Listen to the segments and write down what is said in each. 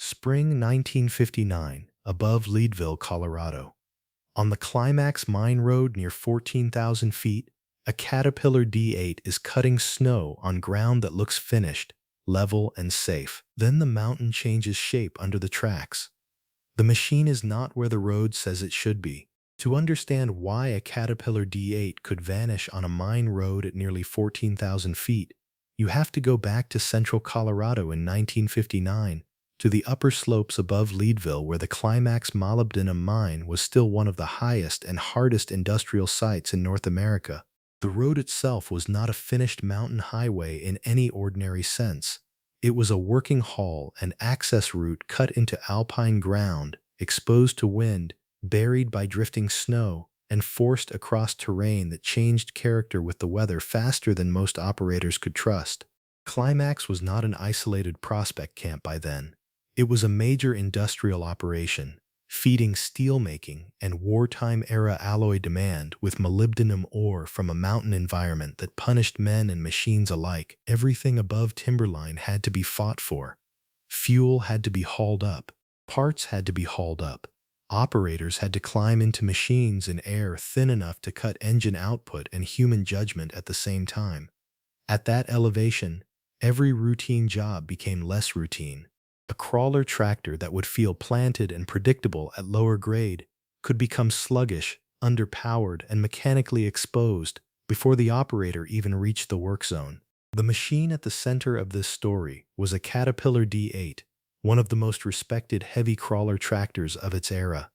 Spring 1959, above Leadville, Colorado. On the Climax mine road near 14,000 feet, a Caterpillar D8 is cutting snow on ground that looks finished, level, and safe. Then the mountain changes shape under the tracks. The machine is not where the road says it should be. To understand why a Caterpillar D8 could vanish on a mine road at nearly 14,000 feet, you have to go back to central Colorado in 1959, to the upper slopes above Leadville where the Climax molybdenum mine was still one of the highest and hardest industrial sites in North America. The road itself was not a finished mountain highway in any ordinary sense. It was a working haul and access route cut into alpine ground, exposed to wind, buried by drifting snow, and forced across terrain that changed character with the weather faster than most operators could trust. Climax was not an isolated prospect camp by then. It was a major industrial operation, feeding steelmaking and wartime-era alloy demand with molybdenum ore from a mountain environment that punished men and machines alike. Everything above timberline had to be fought for. Fuel had to be hauled up. Parts had to be hauled up. Operators had to climb into machines in air thin enough to cut engine output and human judgment at the same time. At that elevation, every routine job became less routine. A crawler tractor that would feel planted and predictable at lower grade could become sluggish, underpowered, and mechanically exposed before the operator even reached the work zone. The machine at the center of this story was a Caterpillar D8, one of the most respected heavy crawler tractors of its era.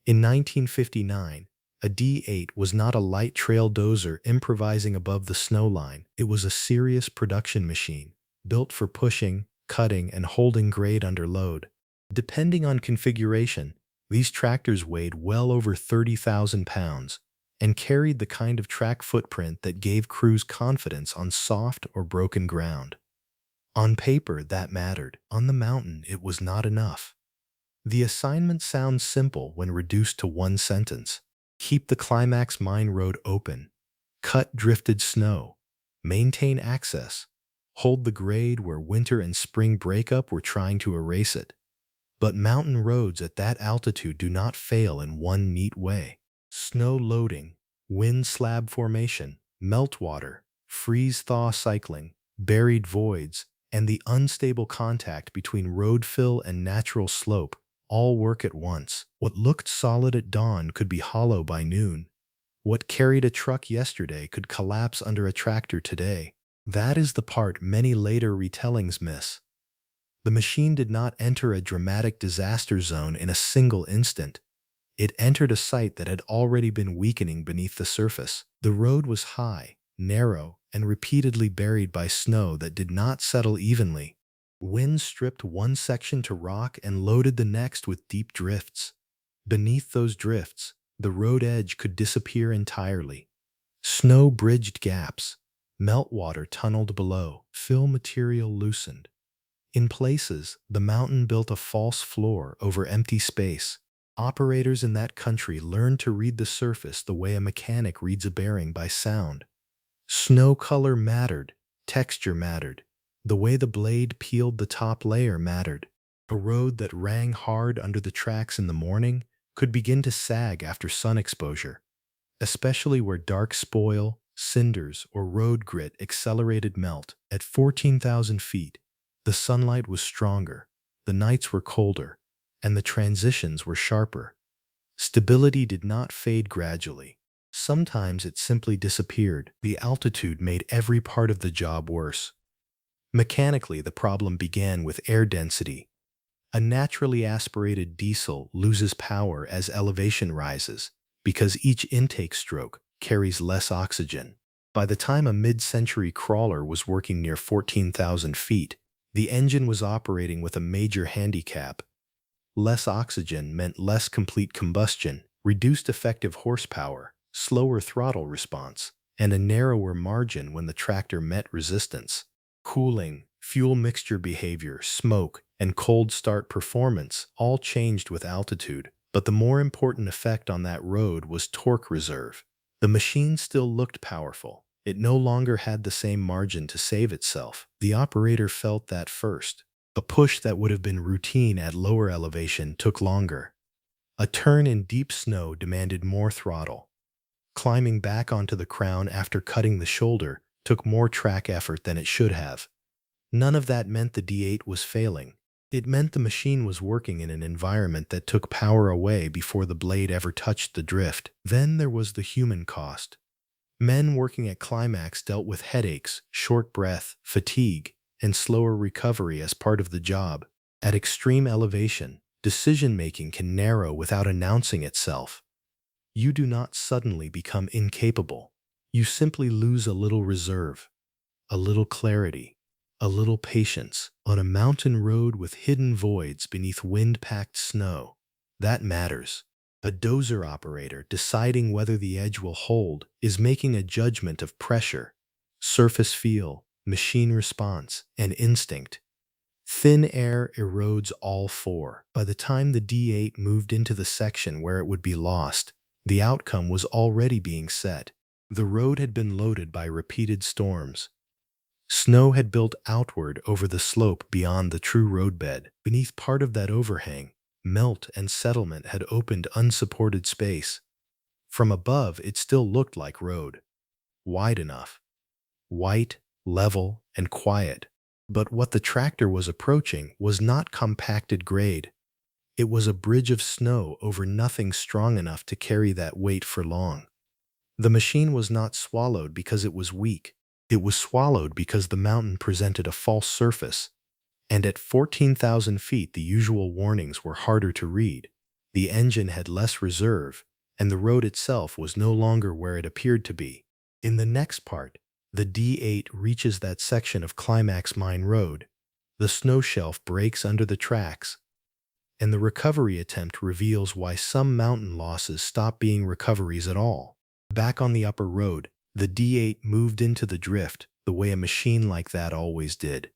In 1959, a D8 was not a light trail dozer improvising above the snow line. It was a serious production machine, built for pushing, cutting, and holding grade under load. Depending on configuration, these tractors weighed well over 30,000 pounds and carried the kind of track footprint that gave crews confidence on soft or broken ground. On paper, that mattered. On the mountain, it was not enough. The assignment sounds simple when reduced to one sentence. Keep the Climax mine road open. Cut drifted snow. Maintain access. Hold the grade where winter and spring breakup were trying to erase it. But mountain roads at that altitude do not fail in one neat way. Snow loading, wind slab formation, meltwater, freeze-thaw cycling, buried voids, and the unstable contact between road fill and natural slope all work at once. What looked solid at dawn could be hollow by noon. What carried a truck yesterday could collapse under a tractor today. That is the part many later retellings miss. The machine did not enter a dramatic disaster zone in a single instant. It entered a site that had already been weakening beneath the surface. The road was high, narrow, and repeatedly buried by snow that did not settle evenly. Wind stripped one section to rock and loaded the next with deep drifts. Beneath those drifts, the road edge could disappear entirely. Snow bridged gaps. Meltwater tunneled below. Fill material loosened. In places, the mountain built a false floor over empty space. Operators in that country learned to read the surface the way a mechanic reads a bearing by sound. Snow color mattered. Texture mattered. The way the blade peeled the top layer mattered. A road that rang hard under the tracks in the morning could begin to sag after sun exposure, especially where dark spoil, cinders, or road grit accelerated melt. At 14,000 feet, the sunlight was stronger, the nights were colder, and the transitions were sharper. Stability did not fade gradually. Sometimes it simply disappeared. The altitude made every part of the job worse. Mechanically, the problem began with air density. A naturally aspirated diesel loses power as elevation rises because each intake stroke carries less oxygen. By the time a mid-century crawler was working near 14,000 feet, the engine was operating with a major handicap. Less oxygen meant less complete combustion, reduced effective horsepower, slower throttle response, and a narrower margin when the tractor met resistance. Cooling, fuel mixture behavior, smoke, and cold start performance all changed with altitude, but the more important effect on that road was torque reserve. The machine still looked powerful. It no longer had the same margin to save itself. The operator felt that first. A push that would have been routine at lower elevation took longer. A turn in deep snow demanded more throttle. Climbing back onto the crown after cutting the shoulder took more track effort than it should have. None of that meant the D8 was failing. It meant the machine was working in an environment that took power away before the blade ever touched the drift. Then there was the human cost. Men working at Climax dealt with headaches, short breath, fatigue, and slower recovery as part of the job. At extreme elevation, decision-making can narrow without announcing itself. You do not suddenly become incapable. You simply lose a little reserve, a little clarity, a little patience. On a mountain road with hidden voids beneath wind-packed snow, that matters. A dozer operator deciding whether the edge will hold is making a judgment of pressure, surface feel, machine response, and instinct. Thin air erodes all four. By the time the D8 moved into the section where it would be lost, the outcome was already being set. The road had been loaded by repeated storms. Snow had built outward over the slope beyond the true roadbed. Beneath part of that overhang, melt and settlement had opened unsupported space. From above, it still looked like road. Wide enough. White, level, and quiet. But what the tractor was approaching was not compacted grade. It was a bridge of snow over nothing strong enough to carry that weight for long. The machine was not swallowed because it was weak. It was swallowed because the mountain presented a false surface, and at 14,000 feet the usual warnings were harder to read. The engine had less reserve, and the road itself was no longer where it appeared to be. In the next part, the D8 reaches that section of Climax Mine Road. The snow shelf breaks under the tracks, and the recovery attempt reveals why some mountain losses stop being recoveries at all. Back on the upper road, the D8 moved into the drift the way a machine like that always did.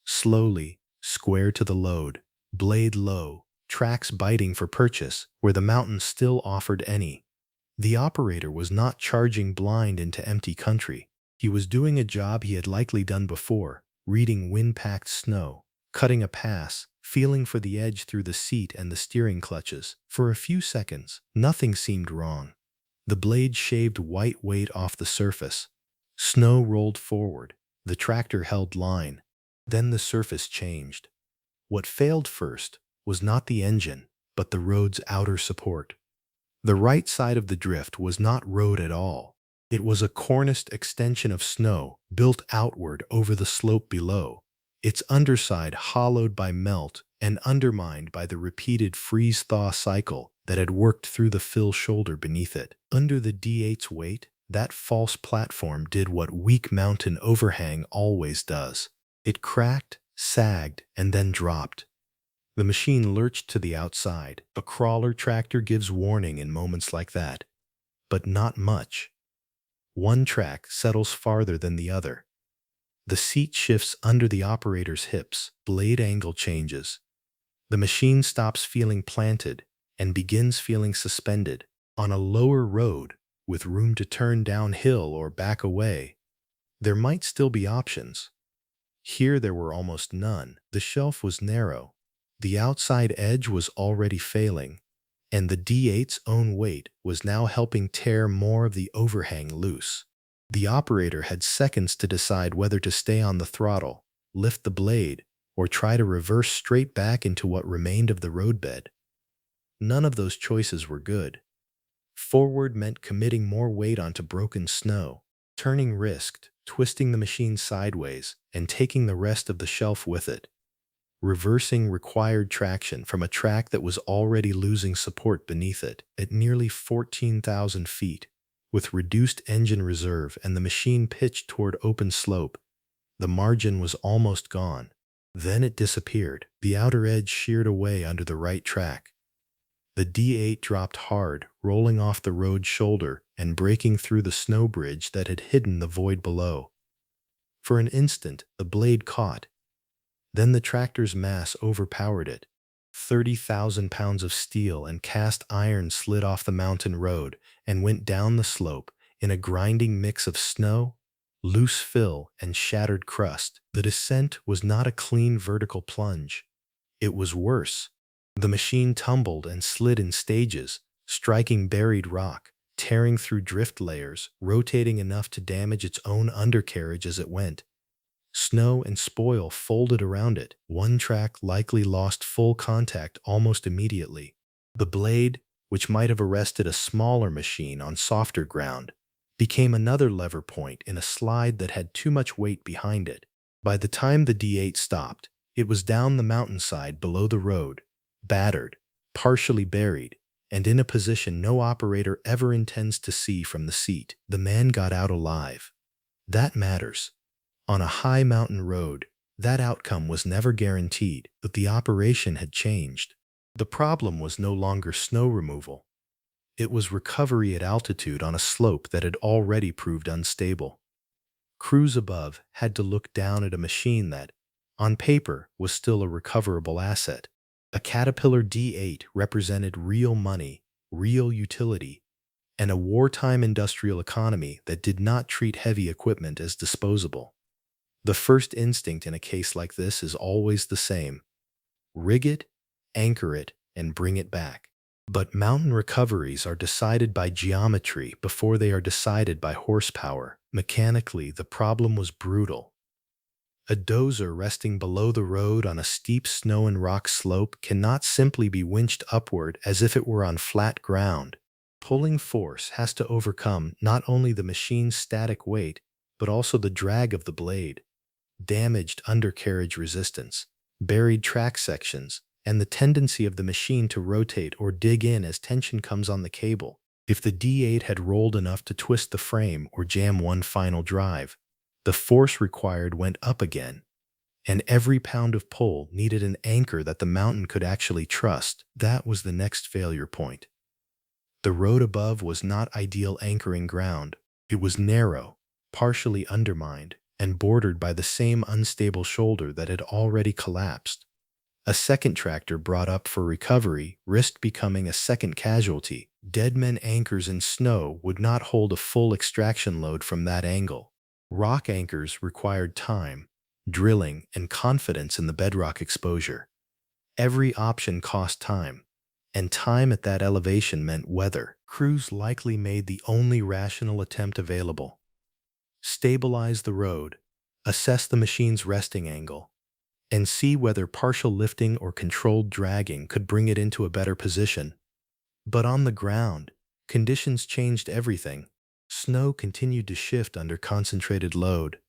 Slowly, square to the load, blade low, tracks biting for purchase where the mountain still offered any. The operator was not charging blind into empty country. He was doing a job he had likely done before, reading wind-packed snow, cutting a pass, feeling for the edge through the seat and the steering clutches. For a few seconds, nothing seemed wrong. The blade shaved white weight off the surface. Snow rolled forward. The tractor held line. Then the surface changed. What failed first was not the engine, but the road's outer support. The right side of the drift was not road at all. It was a corniced extension of snow built outward over the slope below, its underside hollowed by melt and undermined by the repeated freeze-thaw cycle that had worked through the fill shoulder beneath it. Under the D8's weight, that false platform did what weak mountain overhang always does. It cracked, sagged, and then dropped. The machine lurched to the outside. A crawler tractor gives warning in moments like that, but not much. One track settles farther than the other. The seat shifts under the operator's hips. Blade angle changes. The machine stops feeling planted and begins feeling suspended. On a lower road, with room to turn downhill or back away, there might still be options. Here there were almost none. The shelf was narrow. The outside edge was already failing, and the D8's own weight was now helping tear more of the overhang loose. The operator had seconds to decide whether to stay on the throttle, lift the blade, or try to reverse straight back into what remained of the roadbed. None of those choices were good. Forward meant committing more weight onto broken snow. Turning risked, twisting the machine sideways, and taking the rest of the shelf with it. Reversing required traction from a track that was already losing support beneath it. At nearly 14,000 feet, with reduced engine reserve and the machine pitched toward open slope, the margin was almost gone. Then it disappeared. The outer edge sheared away under the right track. The D8 dropped hard, rolling off the road shoulder and breaking through the snow bridge that had hidden the void below. For an instant, the blade caught. Then the tractor's mass overpowered it. 30,000 pounds of steel and cast iron slid off the mountain road and went down the slope in a grinding mix of snow, loose fill, and shattered crust. The descent was not a clean vertical plunge. It was worse. The machine tumbled and slid in stages, striking buried rock, tearing through drift layers, rotating enough to damage its own undercarriage as it went. Snow and spoil folded around it. One track likely lost full contact almost immediately. The blade, which might have arrested a smaller machine on softer ground, became another lever point in a slide that had too much weight behind it. By the time the D8 stopped, it was down the mountainside below the road, battered, partially buried, and in a position no operator ever intends to see from the seat. The man got out alive. That matters. On a high mountain road, that outcome was never guaranteed, but the operation had changed. The problem was no longer snow removal. It was recovery at altitude on a slope that had already proved unstable. Crews above had to look down at a machine that, on paper, was still a recoverable asset. A Caterpillar D8 represented real money, real utility, and a wartime industrial economy that did not treat heavy equipment as disposable. The first instinct in a case like this is always the same. Rig it, anchor it, and bring it back. But mountain recoveries are decided by geometry before they are decided by horsepower. Mechanically, the problem was brutal. A dozer resting below the road on a steep snow and rock slope cannot simply be winched upward as if it were on flat ground. Pulling force has to overcome not only the machine's static weight, but also the drag of the blade, damaged undercarriage resistance, buried track sections, and the tendency of the machine to rotate or dig in as tension comes on the cable. If the D8 had rolled enough to twist the frame or jam one final drive, the force required went up again, and every pound of pull needed an anchor that the mountain could actually trust. That was the next failure point. The road above was not ideal anchoring ground. It was narrow, partially undermined, and bordered by the same unstable shoulder that had already collapsed. A second tractor brought up for recovery risked becoming a second casualty. Deadman anchors in snow would not hold a full extraction load from that angle. Rock anchors required time, drilling, and confidence in the bedrock exposure. Every option cost time, and time at that elevation meant weather. Crews likely made the only rational attempt available. Stabilize the road, assess the machine's resting angle, and see whether partial lifting or controlled dragging could bring it into a better position. But on the ground, conditions changed everything. Snow continued to shift under concentrated load.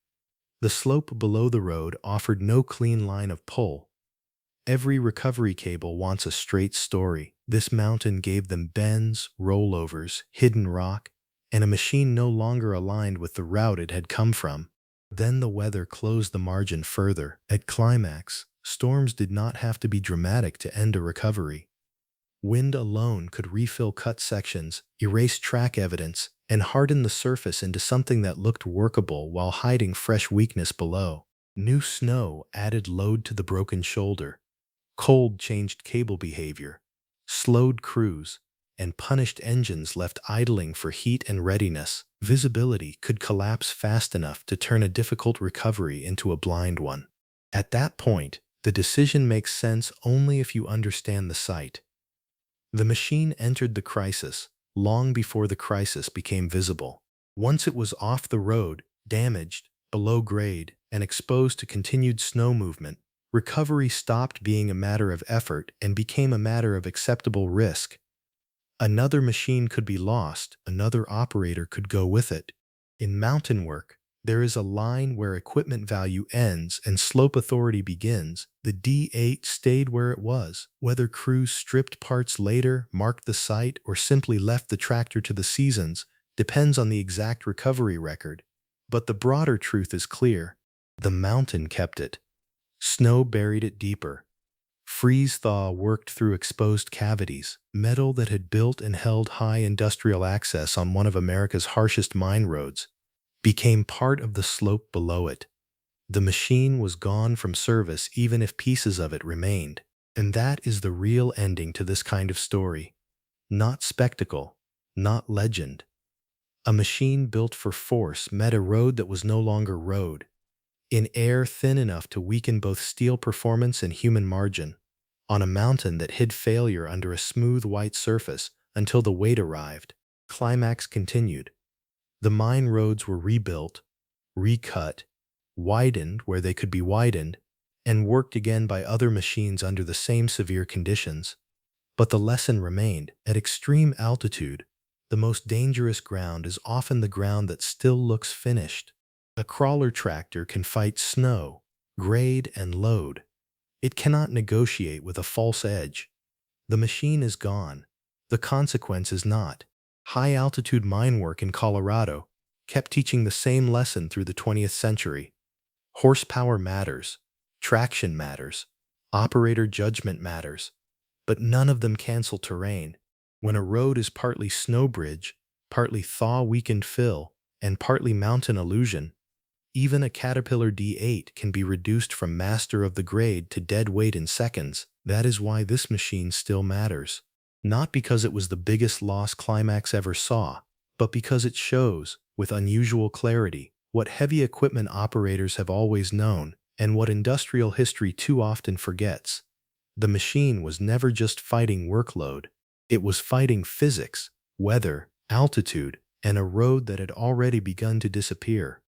The slope below the road offered no clean line of pull. Every recovery cable wants a straight story. This mountain gave them bends, rollovers, hidden rock, and a machine no longer aligned with the route it had come from. Then the weather closed the margin further. At Climax, storms did not have to be dramatic to end a recovery. Wind alone could refill cut sections, erase track evidence, and harden the surface into something that looked workable while hiding fresh weakness below. New snow added load to the broken shoulder. Cold changed cable behavior, slowed crews, and punished engines left idling for heat and readiness. Visibility could collapse fast enough to turn a difficult recovery into a blind one. At that point, the decision makes sense only if you understand the site. The machine entered the crisis long before the crisis became visible. Once it was off the road, damaged, below grade, and exposed to continued snow movement, recovery stopped being a matter of effort and became a matter of acceptable risk. Another machine could be lost, another operator could go with it. In mountain work, there is a line where equipment value ends and slope authority begins. The D8 stayed where it was. Whether crews stripped parts later, marked the site, or simply left the tractor to the seasons depends on the exact recovery record. But the broader truth is clear. The mountain kept it. Snow buried it deeper. Freeze-thaw worked through exposed cavities. Metal that had built and held high industrial access on one of America's harshest mine roads became part of the slope below it. The machine was gone from service even if pieces of it remained. And that is the real ending to this kind of story. Not spectacle, not legend. A machine built for force met a road that was no longer road, in air thin enough to weaken both steel performance and human margin, on a mountain that hid failure under a smooth white surface until the weight arrived. Climax continued. The mine roads were rebuilt, recut, widened where they could be widened, and worked again by other machines under the same severe conditions. But the lesson remained. At extreme altitude, the most dangerous ground is often the ground that still looks finished. A crawler tractor can fight snow, grade, and load. It cannot negotiate with a false edge. The machine is gone. The consequence is not. High-altitude mine work in Colorado kept teaching the same lesson through the 20th century. Horsepower matters. Traction matters. Operator judgment matters. But none of them cancel terrain. When a road is partly snow bridge, partly thaw-weakened fill, and partly mountain illusion, even a Caterpillar D8 can be reduced from master of the grade to dead weight in seconds. That is why this machine still matters. Not because it was the biggest loss Climax ever saw, but because it shows, with unusual clarity, what heavy equipment operators have always known and what industrial history too often forgets. The machine was never just fighting workload. It was fighting physics, weather, altitude, and a road that had already begun to disappear.